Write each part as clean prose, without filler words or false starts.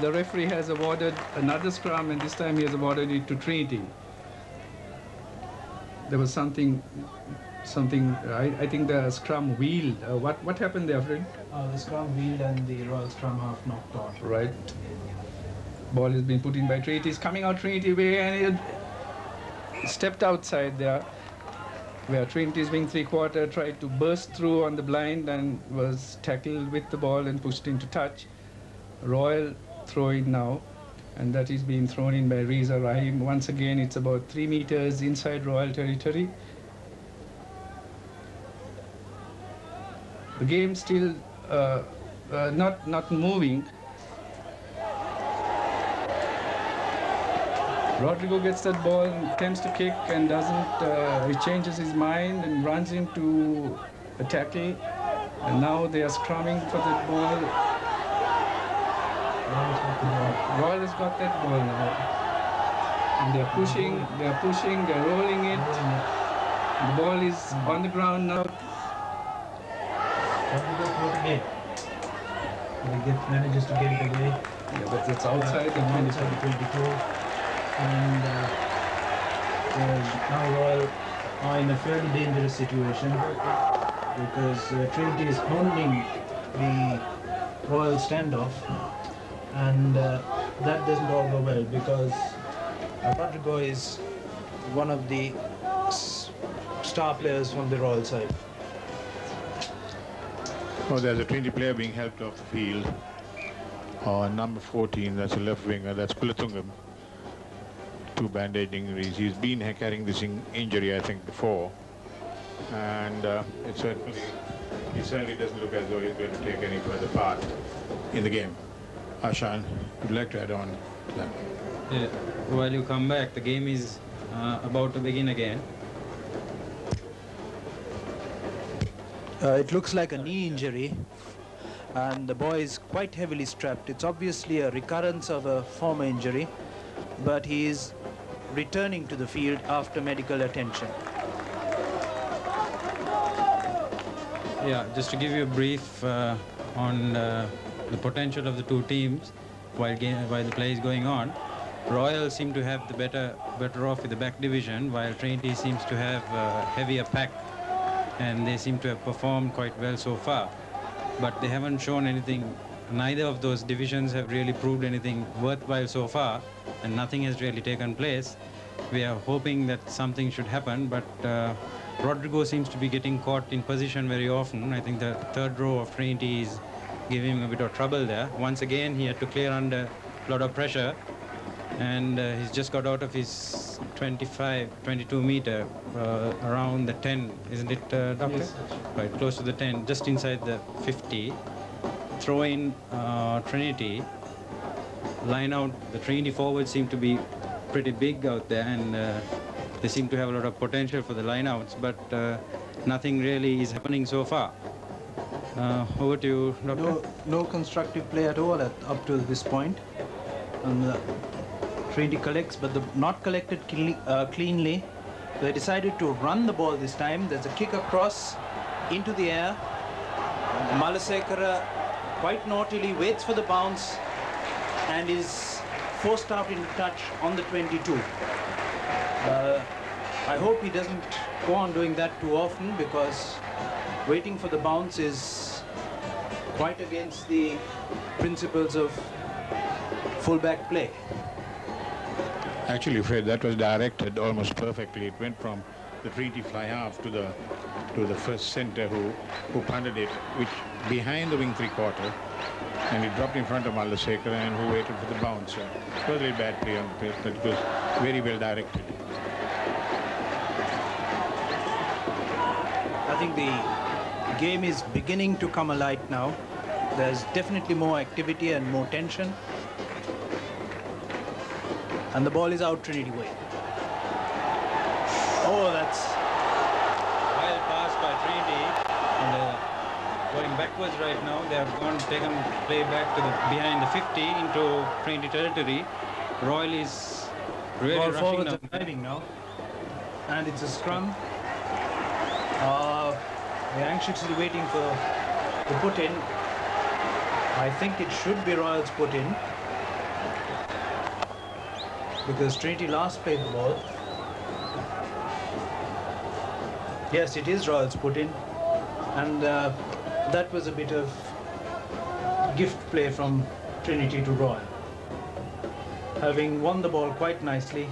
The referee has awarded another scrum, and this time he has awarded it to Trinity. There was something. I think the scrum wheeled. What happened there, Fred? The scrum wheeled and the Royal scrum half knocked on. Right. Ball has been put in by Trinity. It's coming out Trinity way, and it stepped outside there, where Trinity's wing three-quarter tried to burst through on the blind and was tackled with the ball and pushed into touch. Royal throw in now, and that is being thrown in by Reza Rahim. Once again, it's about 3 meters inside Royal territory. The game still not moving. Rodrigo gets that ball and attempts to kick and doesn't. He changes his mind and runs into a tackle. And now they are scrumming for that ball. Royal has got that ball now. And they're pushing, they're rolling it. The ball is on the ground now. He manages to get it away. Yeah, but it's outside the 22. And now Royal are in a fairly dangerous situation because Trinity is holding the Royal standoff, and that doesn't all go well because Rodrigo is one of the star players from the Royal side. Oh, there's a Trinity player being helped off the field. Number 14, that's a left winger, that's Kulatungam. 2 bandage injuries. He's been carrying this injury, I think, before. And it certainly doesn't look as though he's going to take any further part in the game. Ashan, would you like to add on to that? Yeah, while you come back, the game is about to begin again. It looks like a knee injury, and the boy is quite heavily strapped. It's obviously a recurrence of a former injury, but he is returning to the field after medical attention. Yeah, just to give you a brief on the potential of the two teams while the play is going on. Royal seem to have the better off with the back division, while Trinity seems to have a heavier pack, and they seem to have performed quite well so far. But they haven't shown anything. Neither of those divisions have really proved anything worthwhile so far, and nothing has really taken place. We are hoping that something should happen, but Rodrigo seems to be getting caught in position very often. I think the third row of Trinity is giving him a bit of trouble there. Once again, he had to clear under a lot of pressure, and he's just got out of his 22 meter around the 10, isn't it, Doctor? Yes. Right, close to the 10, just inside the 50. Throw in Trinity, line out. The Trinity forwards seem to be pretty big out there, and they seem to have a lot of potential for the lineouts, but nothing really is happening so far. Over to you, Doctor. No constructive play at all up to this point. And Trinity collects, but not collected cleanly. They decided to run the ball this time. There's a kick across into the air. Malasekara quite naughtily waits for the bounce and is forced out into touch on the 22. I hope he doesn't go on doing that too often, because waiting for the bounce is quite against the principles of fullback play. Actually, Fred, that was directed almost perfectly. It went from the Trinity fly half to the first centre who punted it, which behind the wing three-quarter, and it dropped in front of Malasekara, and who waited for the bounce. So it was a very bad play on the pitch, but it was very well directed. I think the game is beginning to come alight now. There's definitely more activity and more tension. And the ball is out Trinity way. Oh, that's Well passed by Trinity, and going backwards right now. They have taken play back to behind the 50 into Trinity territory. Royal is really ball rushing forwards now. and driving now. And it's a scrum. They're anxiously waiting for the put in. I think it should be Royal's put in. because Trinity last played the ball. Yes, it is Royal's put in, and that was a bit of gift play from Trinity to Royal. Having won the ball quite nicely,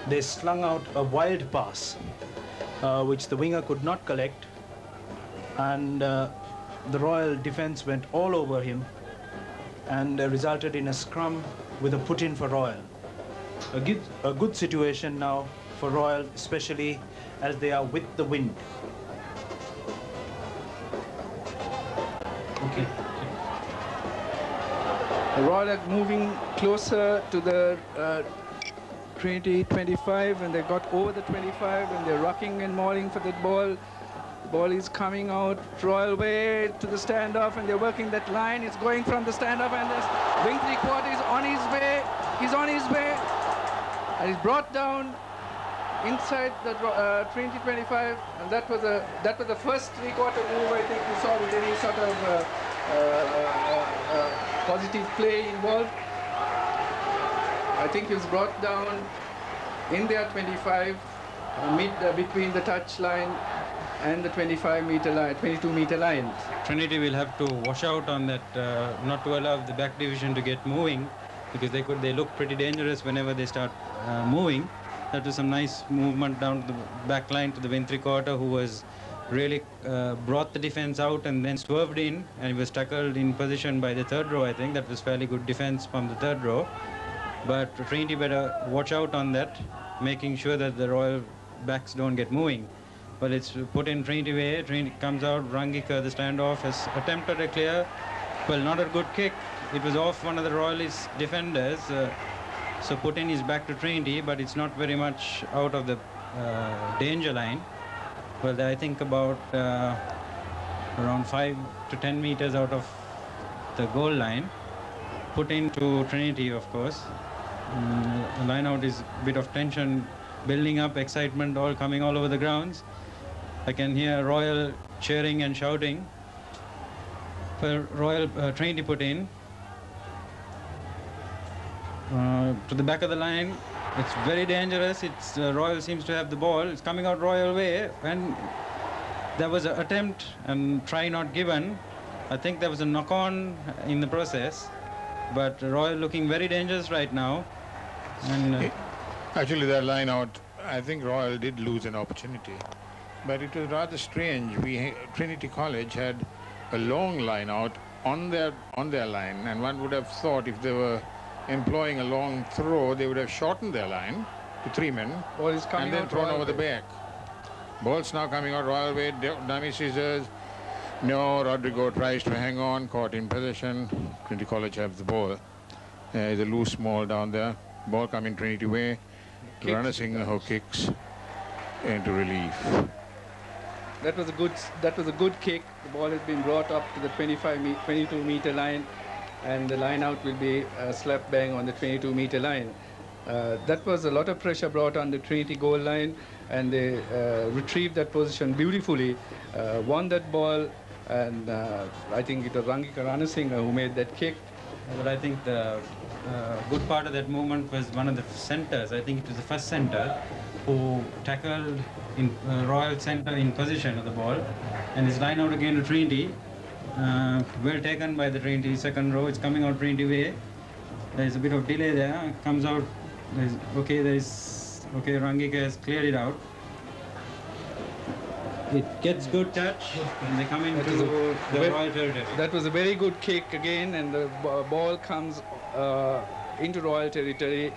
they slung out a wild pass, which the winger could not collect, and the Royal defence went all over him and resulted in a scrum with a put-in for Royal. A good situation now for Royal, especially as they are with the wind. Okay. The Royal are moving closer to the Trinity 25, and they got over the 25, and they're rocking and mauling for that ball. The ball is coming out Royal way to the standoff, and they're working that line. It's going from the standoff, and this wing three-quarter is on his way. He's on his way, and he's brought down inside the Trinity 25, and that was the first three-quarter move I think we saw with any sort of positive play involved. I think he was brought down in their 25, between the touch line and the 25-meter line, 22-meter line. Trinity will have to wash out on that, not to allow the back division to get moving, because they look pretty dangerous whenever they start moving. That was some nice movement down to the back line to the wing three-quarter, who was really brought the defense out and then swerved in, and he was tackled in position by the third row. I think that was fairly good defense from the third row. But Trinity better watch out on that, making sure that the Royal backs don't get moving. But it's put in Trinity way. Trinity comes out. Rangika, the standoff, has attempted a clear. Well, not a good kick. It was off one of the Royalist defenders. So put in is back to Trinity, but it's not very much out of the danger line. Well, I think about around 5 to 10 meters out of the goal line. Put into Trinity, of course. The line out is a bit of tension building up, excitement all coming all over the grounds. I can hear Royal cheering and shouting. For Royal Trinity put in. To the back of the line, it's very dangerous. It's Royal seems to have the ball. It's coming out Royal way, and there was an attempt and try not given. I think there was a knock-on in the process, but Royal looking very dangerous right now. And actually, that line out, I think Royal did lose an opportunity, but it was rather strange. Trinity College had a long line out on their line, and one would have thought if they were employing a long throw, they would have shortened their line to 3 men and then thrown over the back. Ball's now coming out Royal way, dummy scissors. No, Rodrigo tries to hang on, caught in possession. Trinity College have the ball. There's a loose ball down there. Ball coming Trinity way. Runner Singh who kicks into relief. That was a good kick. The ball has been brought up to the 22-meter line, and the line out will be slap bang on the 22-meter line. That was a lot of pressure brought on the Trinity goal line, and they retrieved that position beautifully, won that ball, and I think it was Rangika Ranasinghe who made that kick. But I think the good part of that movement was one of the centers. I think it was the first center who tackled in Royal center in position of the ball, and his line out again to Trinity. Well taken by the Trinity second row. It's coming out Trinity way. There's a bit of delay there. It comes out. Okay, Rangika has cleared it out. It gets good touch, and they come into the Royal territory. That was a very good kick again, and the ball comes into Royal territory,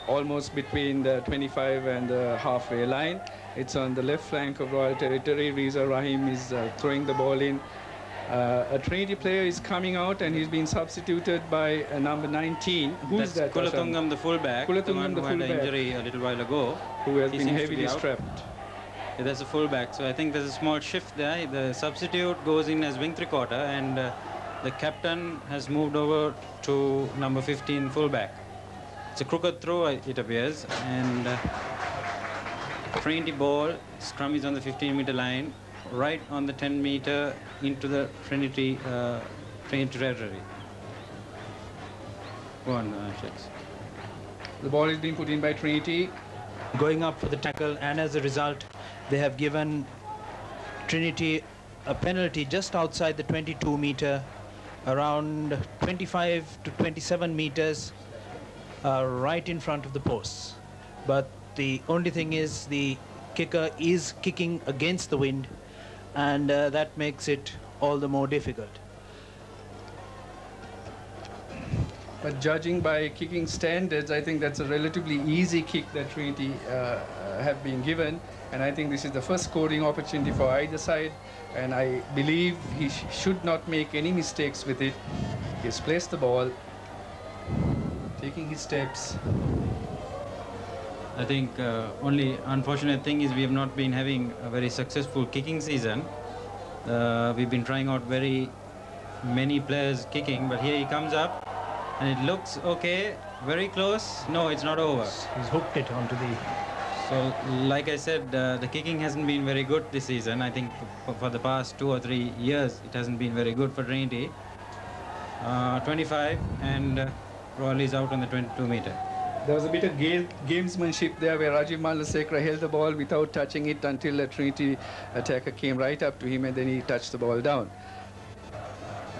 almost between the 25 and the halfway line. It's on the left flank of Royal territory. Riza Rahim is throwing the ball in. A Trinity player is coming out, and he's been substituted by number 19. Who's that? Kulatungam, the fullback. Kulatungam, the one who had an injury a little while ago. Who has been seems to heavily be out. strapped. Yeah, that's a fullback. So I think there's a small shift there. The substitute goes in as wing three-quarter, and the captain has moved over to number 15 fullback. It's a crooked throw, it appears, and Trinity ball. Scrum is on the 15-meter line, right on the 10-meter into the Trinity territory. Go on, Shakes. The ball is being put in by Trinity. Going up for the tackle, and as a result, they have given Trinity a penalty just outside the 22 meter, around 25 to 27 meters, right in front of the posts. But the only thing is the kicker is kicking against the wind, and that makes it all the more difficult. But judging by kicking standards, I think that's a relatively easy kick that Trinity have been given. And I think this is the first scoring opportunity for either side. And I believe he should not make any mistakes with it. He's placed the ball, taking his steps. I think only unfortunate thing is we have not been having a very successful kicking season. We've been trying out very many players kicking, but here he comes up. And it looks okay, very close. No, it's not over. He's hooked it onto the... So, like I said, the kicking hasn't been very good this season. I think for the past 2 or 3 years, it hasn't been very good for Trinity. 25, and Royal is out on the 22 meter. There was a bit of gamesmanship there where Rajiv Malasekara held the ball without touching it until the Trinity attacker came right up to him and then he touched the ball down.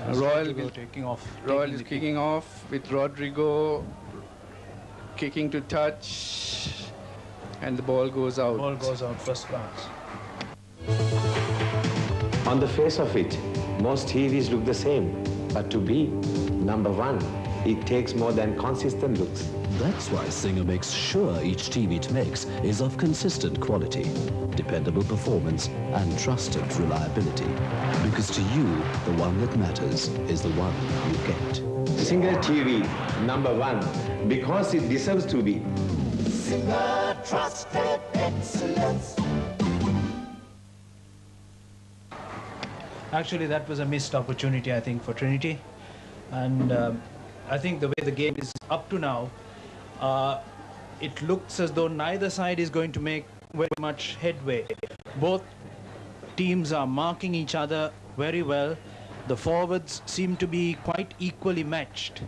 Royal is kicking off with Rodrigo kicking to touch, and the ball goes out. Ball goes out first class. On the face of it, most TVs look the same, but to be number one, it takes more than consistent looks. That's why Singer makes sure each TV it makes is of consistent quality, dependable performance and trusted reliability. Because to you, the one that matters is the one you get. Singer TV, number one, because it deserves to be. Singer trusted excellence. Actually, that was a missed opportunity, I think, for Trinity. And I think the way the game is up to now, it looks as though neither side is going to make very much headway. Both teams are marking each other very well. The forwards seem to be quite equally matched.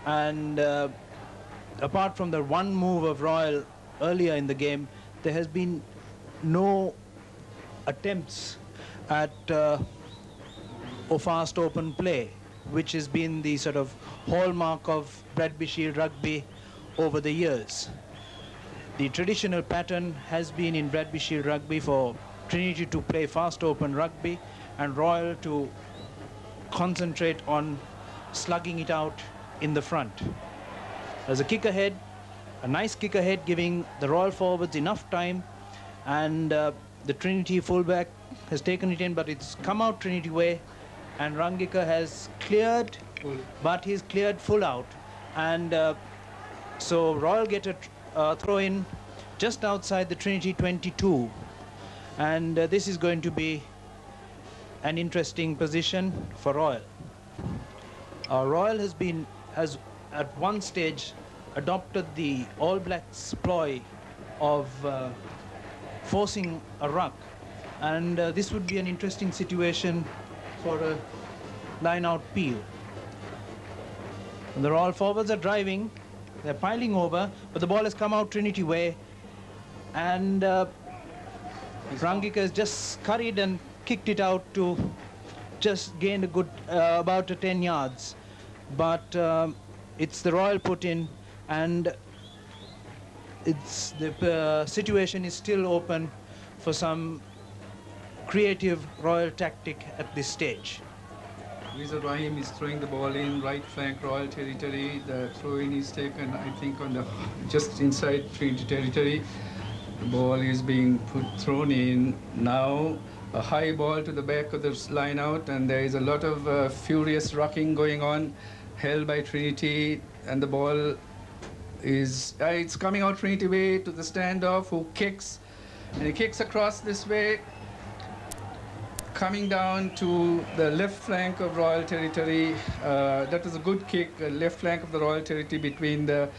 And apart from the one move of Royal earlier in the game, there has been no attempts at fast open play, which has been the sort of hallmark of Bradby Shield rugby over the years. The traditional pattern has been in Bradby Shield rugby for Trinity to play fast open rugby and Royal to concentrate on slugging it out in the front. There's a kick ahead, a nice kick ahead, giving the Royal forwards enough time, and the Trinity fullback has taken it in, but it's come out Trinity way, and Rangika has cleared, but he's cleared full out, and so Royal get a throw in just outside the Trinity 22, and this is going to be an interesting position for Royal. Royal has at one stage adopted the All Blacks ploy of forcing a ruck, and this would be an interesting situation for a line-out peel. And the Royal forwards are driving, they're piling over, but the ball has come out Trinity way, and Rangika has just scurried and kicked it out to just gain a good about 10 yards. But it's the Royal put in, and it's the situation is still open for some creative Royal tactic at this stage. Rizal Rahim is throwing the ball in right flank Royal territory. The throw-in is taken, I think, on the just inside Trinity territory. The ball is being thrown in now. A high ball to the back of the line out, and there is a lot of furious rocking going on, held by Trinity, and the ball is it's coming out Trinity way to the standoff, who kicks, and he kicks across this way, coming down to the left flank of Royal territory. That was a good kick, left flank of the Royal territory between the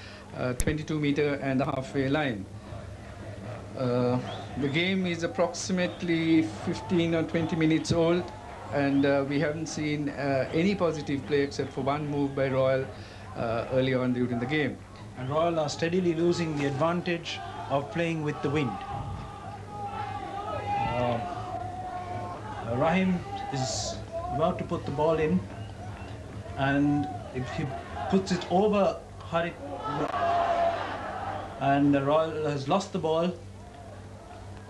22 meter and the halfway line. The game is approximately 15 or 20 minutes old, and we haven't seen any positive play except for one move by Royal, early on during the game. And Royal are steadily losing the advantage of playing with the wind. Rahim is about to put the ball in, and if he puts it over Harit, and Royal has lost the ball,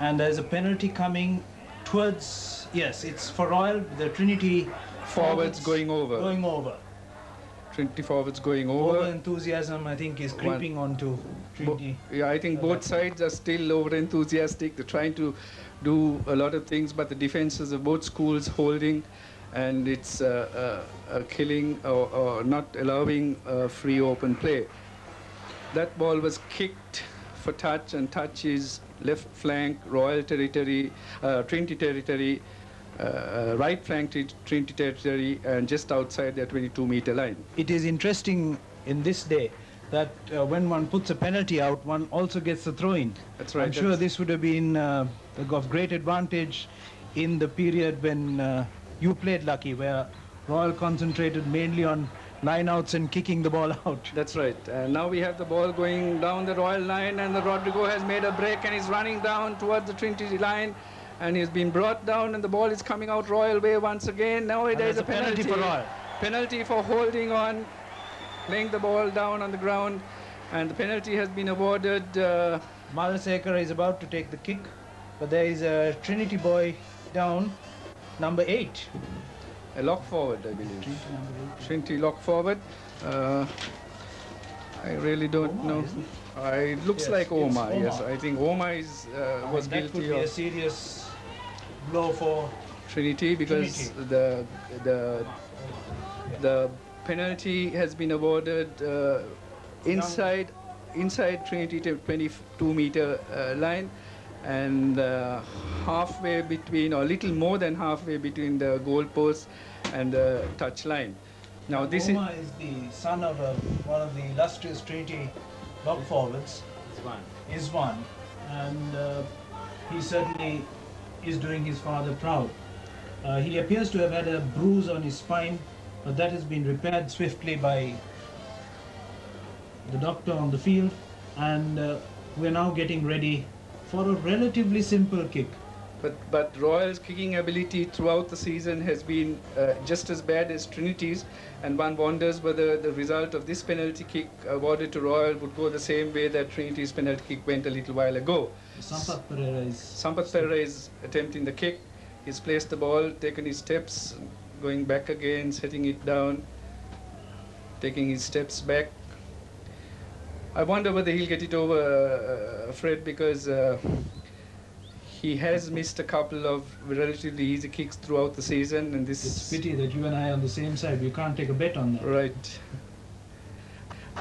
and there's a penalty coming towards, yes, it's for Royal, the Trinity Forwards going over. Going over. Trinity forwards going over. Over enthusiasm, I think, is creeping onto Trinity. Yeah, I think both sides are still over enthusiastic. They're trying to do a lot of things, but the defenses of both schools holding, and it's killing or not allowing free open play. That ball was kicked for touch, and touch is left flank, Royal territory, Trinity territory, right flank Trinity territory, and just outside their 22-meter line. It is interesting in this day that when one puts a penalty out, one also gets a throw-in. That's right. I'm sure this would have been of great advantage in the period when you played Lucky, where Royal concentrated mainly on line-outs and kicking the ball out. That's right. And now we have the ball going down the Royal line, and the Rodrigo has made a break and is running down towards the Trinity line, and he's been brought down, and the ball is coming out Royal way once again. Now there is a penalty for Royal. Penalty for holding on, playing the ball down on the ground, and the penalty has been awarded. Malasekar is about to take the kick, but there is a Trinity boy down, number 8. A lock forward, I believe. Trinity number 8. Trinity lock forward. I really don't know. It looks like Omar. Yes, I think Omar is was that guilty could be of a serious blow for Trinity, because the penalty has been awarded inside Trinity 22-meter line, and halfway between, or little more than halfway between the goal post and the touch line. Now this Omar is the son of one of the illustrious Trinity lock forwards. Is one, and he certainly is doing his father proud. He appears to have had a bruise on his spine, but that has been repaired swiftly by the doctor on the field, and we're now getting ready for a relatively simple kick. But Royal's kicking ability throughout the season has been just as bad as Trinity's, and one wonders whether the result of this penalty kick awarded to Royal would go the same way that Trinity's penalty kick went a little while ago. Sampath Pereira is attempting the kick. He's placed the ball, taken his steps, going back again, setting it down, taking his steps back. I wonder whether he'll get it over, Fred, because he has missed a couple of relatively easy kicks throughout the season, and this... It's a pity that you and I are on the same side. We can't take a bet on that. Right.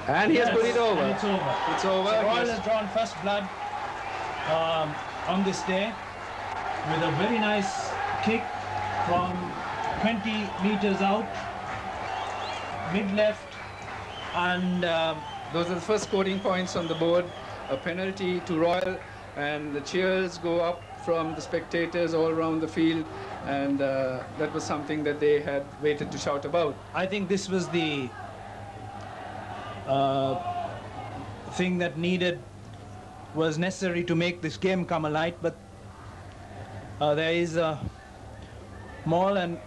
And he has put it over. And it's over. It's over. So Royal has drawn first blood on this day with a very nice kick from 20 meters out, mid-left, and... those are the first scoring points on the board. A penalty to Royal, and the cheers go up from the spectators all around the field, and that was something that they had waited to shout about. I think this was the thing that was necessary to make this game come alight, but there is a maul, and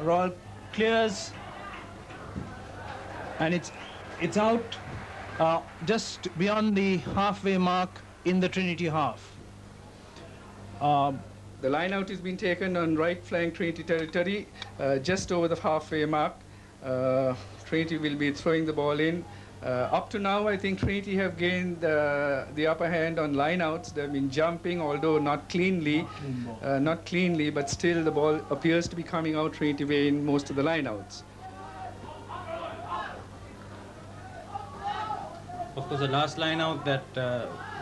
Royal clears, and it's out just beyond the halfway mark in the Trinity half. The line out has been taken on right flank Trinity territory, just over the halfway mark. Trinity will be throwing the ball in. Up to now, I think Trinity have gained the upper hand on line outs. They've been jumping, although not cleanly, but still the ball appears to be coming out Trinity way in most of the line outs. Of course, the last line out that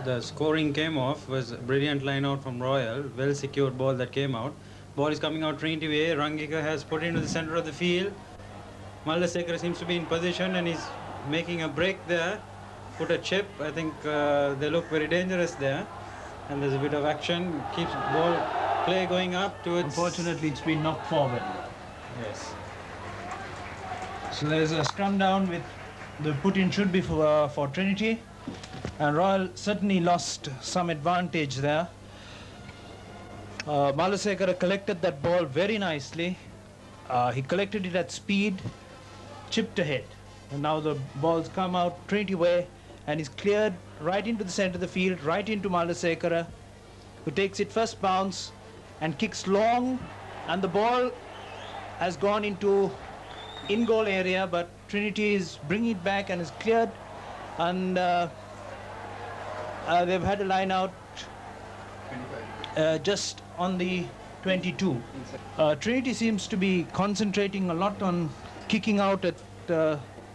the scoring came off was a brilliant line out from Royal. Well secured ball that came out. Ball is coming out Trinity way. Rangika has put it into the center of the field. Malasekar seems to be in position, and he's making a break there. Put a chip. I think they look very dangerous there. And there's a bit of action. Keeps ball play going up towards... Unfortunately, it's been knocked forward. Yes. So there's a scrum down with the put-in should be for Trinity, and Royal certainly lost some advantage there. Malasekara collected that ball very nicely. He collected it at speed, chipped ahead, and now the ball's come out Trinity way and is cleared right into the center of the field, right into Malasekara, who takes it first bounce and kicks long, and the ball has gone into in-goal area, but Trinity is bringing it back and is cleared, and they've had a line out just on the 22. Trinity seems to be concentrating a lot on kicking out at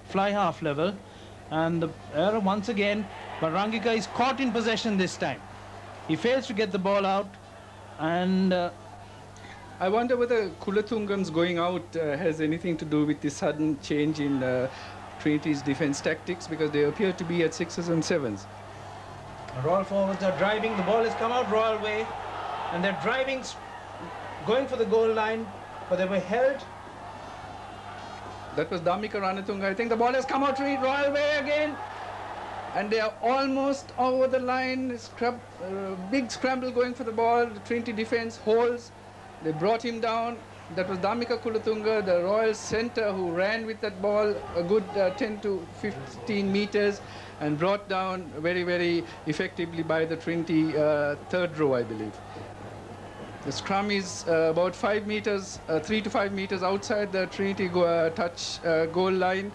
fly half level, and the error once again, but Rangika is caught in possession this time. He fails to get the ball out, and I wonder whether Kulathungam's going out has anything to do with this sudden change in Trinity's defense tactics, because they appear to be at 6s and 7s. Royal forwards are driving. The ball has come out Royal way, and they're driving, going for the goal line, but they were held. That was Dhammika Ranatunga. I think the ball has come out Royal way again, and they are almost over the line. Big scramble going for the ball. The Trinity defense holds. They brought him down. That was Dhammika Kulathunga, the Royal centre, who ran with that ball a good 10 to 15 meters and brought down very, very effectively by the Trinity third row, I believe. The scrum is about 5 meters, 3 to 5 meters outside the Trinity goal line.